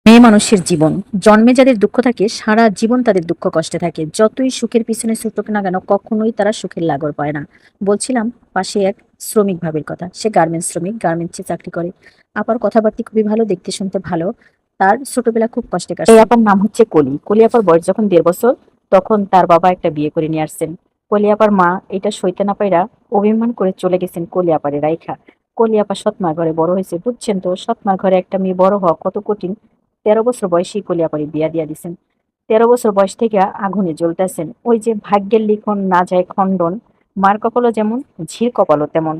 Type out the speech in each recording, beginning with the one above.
মেয়ে মানুষের জীবন জন্মে যাদের দুঃখ থাকে সারা জীবন তাদের দুঃখ কষ্টে থাকে। যতই সুখের পিছনে ছুটুক না কেন কখনোই তারা সুখের লাগর পায় না। বলছিলাম পাশে এক শ্রমিক ভাবির কথা। সে গার্মেন্টস শ্রমিক, গার্মেন্টসে চাকরি করে। আপার কথাবার্তা খুবই ভালো, দেখতে শুনতে ভালো। তার ছোটবেলা খুব কষ্টে কাটছে। এই আপার নাম হচ্ছে কলি। কলি আপার বয়স যখন 1.5 বছর, তখন তার বাবা একটা বিয়ে করে নিয়ে আসছেন। কলি আপার মা এটা সইতে না পাইরা অভিমান করে চলে গেছেন কলি আপারে রাইখা। কলি আপা সৎমার ঘরে বড় হয়েছে, বুঝছেন তো সৎমার ঘরে একটা মেয়ে বড় হওয়া কত কঠিন। 13 বছর বয়সেই কলিয়াপাড়ি বিয়া দিয়া দিছেন। 13 বছর বয়স থেকে আগুনে জ্বলতেছেন। ওই যে ভাগ্যের লিখন না যায় খণ্ডন, মার কপালও যেমন, ঝির কপালও তেমন।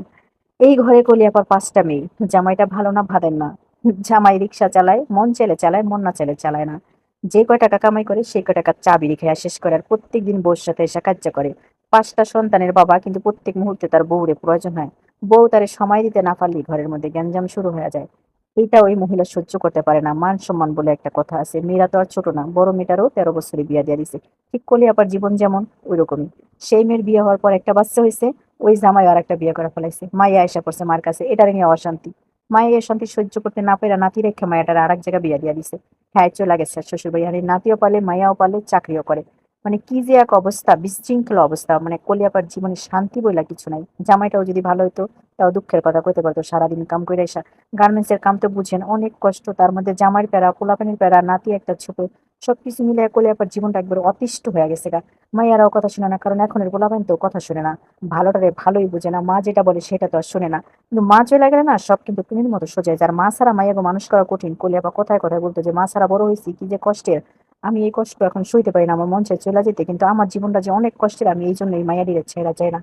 এই ঘরে কলিয়াপার 5টা মেয়ে। জামাইটা ভালো না ভাদের না। জামাই রিক্সা চালায়, মন চাইলে চালায়, মন না চাইলে চালায় না। যে কয় টাকা কামাই করে সেই কয় টাকা চা বিড়ি খেয়ে শেষ করে, আর প্রত্যেকদিন বউর সাথে এসে কাজ করে। 5টা সন্তানের বাবা, কিন্তু প্রত্যেক মুহূর্তে তার বউরে প্রয়োজন হয়। বউ তারে সময় দিতে না পারলেই ঘরের মধ্যে গ্যাঞ্জাম শুরু হয়ে যায়। এইটা ওই মহিলা সহ্য করতে পারে না। মান সম্মান বলে একটা কথা আছে, মেয়েরা তো আর ছোট না। বড় মেয়েটারও 13 বছরে বিয়া দিয়ে দিছে। ঠিক করলে আবার জীবন যেমন ওই রকমই। সেই মেয়ের বিয়ে হওয়ার পর একটা বাচ্চা হয়েছে। ওই জামাই আর একটা বিয়ে করে ফেলাইছে, মাইয়া এসে পড়ছে মার কাছে, এটারে নিয়ে অশান্তি। মাইয়া এই অশান্তি সহ্য করতে না পেরে নাতি রেখে মায়াটার আর এক জায়গায় বিয়া দিয়ে দিছে। হ্যাঁ, চলে গেছে শ্বশুর বাড়ি। আর এই নাতিও পালে, মাইয়াও পালে, চাকরিও করে। মানে কি যে এক অবস্থা, বিশৃঙ্খলা অবস্থা। মানে কলিয়াপার জীবনে শান্তি বইলা কিছু নাই। জামাইটাও যদি ভালো হইতো তাও দুঃখের কথা কইতে পারতো, সারাদিন কাম করে এসা। গার্মেন্টস এর কাম তো বুঝেন, অনেক কষ্ট। তার মধ্যে জামাইয়ের প্যারা, পোলাপানির প্যারা, নাতি একটা ছোট। সবকিছু মিলে কলিয়াপার জীবনটা একবার অতিষ্ঠ হয়ে গেছে গা। মাইয়ারাও কথা শুনে না, কারণ এখনের পোলাপান তো কথা শুনে না। ভালোটারে ভালোই বুঝে না, মা যেটা বলে সেটা তো আর শুনে না। কিন্তু মা চলে গেলে না সব কিন্তু টুনির মতো সোজা যায়। আর মা ছাড়া মাইয়াকে মানুষ করা কঠিন। কলিয়াপা কথায় কথায় বলতো যে মা ছাড়া বড় হয়েছি, কি যে কষ্টের। আমি এই কষ্ট এখন সইতে পারি না, আমার মন চায় চলে যেতে, কিন্তু আমার জীবনটা যে অনেক কষ্টের, আমি এই জন্য এই মাইয়াডিরে ছেড়া চাই না।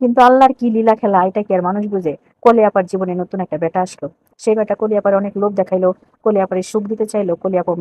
কিন্তু আল্লাহর কি লীলা খেলা, এটা কি আর মানুষ বুঝে? কলিয়াপার জীবনে নতুন একটা বেটা আসলো। সেই বেটা কলিয়াপার অনেক লোভ দেখাইলো, কলিয়াপারে সুখ দিতে চাইলো। কলিয়াপা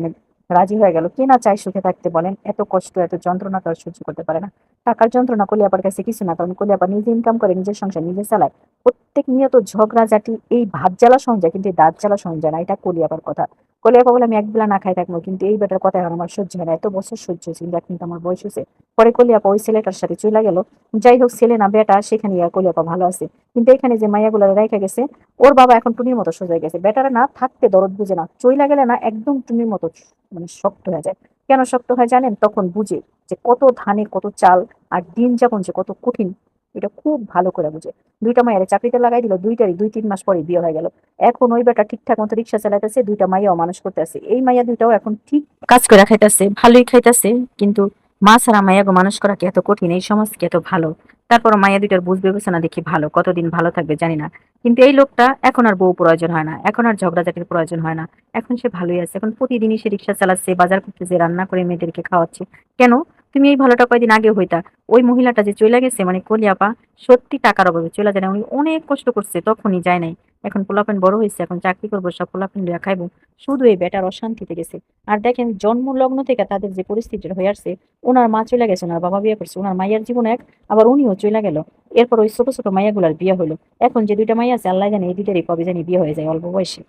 রাজি হয়ে গেল। কে না চায় সুখে থাকতে বলেন? এত কষ্ট এত যন্ত্রণা তো আর সহ্য করতে পারে না। টাকার যন্ত্রণা কলিয়াপার কাছে কিছু না, কারণ কলিয়াপা নিজে ইনকাম করে, নিজের সংসার নিজে চালায়। প্রত্যেক নিয়ত ঝগড়াঝাটি, এই ভাত জ্বালা সহন যায় কিন্তু এই দাঁত জ্বালা সহন যায় না। এটা কলিয়াপার কথা। কলিয়াপা বলে আমি একবেলা না খাই থাকবো, কিন্তু এই বেটার কথা এখন আমার সহ্য হয় না। এত বছর সহ্য হয়েছে, কিন্তু এখন তো আমার বয়স হয়েছে। পরে কলিয়াপা ওই ছেলেটার সাথে চলে গেল। যাই হোক, ছেলে না বেটা, সেখানে আর কলিয়াপা ভালো আছে। কিন্তু এখানে যে মাইয়াগুলো রেখে গেছে, ওর বাবা এখন টুনির মতো সোজা গেছে। বেটারা না থাকতে দরদ বুঝে না, চইলা গেলে না একদম টুনির মতো মানে শক্ত হয়ে যায়। কেন শক্ত হয় জানেন? তখন বুঝে যে কত ধানে কত চাল, আর দিন যাপন যে কত কঠিন। এটা খুব ভালো করে বুঝে। 2টা মাইয়ারে চাকরিতে লাগাই দিল, দুইটারই 2-3 মাস পরে বিয়ে হয়ে গেল। এখন ওই বেটা ঠিকঠাক মতো রিক্সা চালাইতেছে, 2টা মাইয়াও মানুষ করতেছে। এই মাইয়া দুইটাও এখন ঠিক কাজ করে খাইতেছে, ভালোই খাইতেছে। কিন্তু মা ছাড়া মাইয়াগো মানুষ করা কি এত কঠিন? এই সমাজ কি এত ভালো? তারপর মাইয়া দুইটার বুঝ বিবেচনা দেখি ভালো, কতদিন ভালো থাকবে জানি না। কিন্তু এই লোকটা এখন আর বউ প্রয়োজন হয় না, এখন আর ঝগড়াঝাটির প্রয়োজন হয় না। এখন সে ভালোই আছে। এখন প্রতিদিনই সে রিক্সা চালাচ্ছে, বাজার করতেছে, রান্না করে মেয়েদেরকে খাওয়াচ্ছে। কেন? তুমি এই ভালোটা কয়দিন আগে হইতা। ওই মহিলাটা যে চইলা গেছে, মানে কলিয়াপা, সত্যি টাকার অভাবে চলে যায় না। উনি অনেক কষ্ট করছে, তখনই যায় নাই। এখন পোলাপান বড় হয়েছে, এখন চাকরি করবো, সব পোলাপান লইয়া খাইবো। শুধু এই বেটার অশান্তিতে গেছে। আর দেখেন জন্ম লগ্ন থেকে তাদের যে পরিস্থিতিটা হয়ে আসছে, ওনার মা চলে গেছে, ওনার বাবা বিয়ে করছে, ওনার মাইয়ার জীবন এক, আবার উনিও চলে গেল। এরপর ওই ছোট ছোট মাইয়াগুলার বিয়ে হলো। এখন যে 2টা মাইয়া আছে, আল্লাহ জানে এই দুইটারই কবে জানি বিয়ে হয়ে যায় অল্প বয়সে।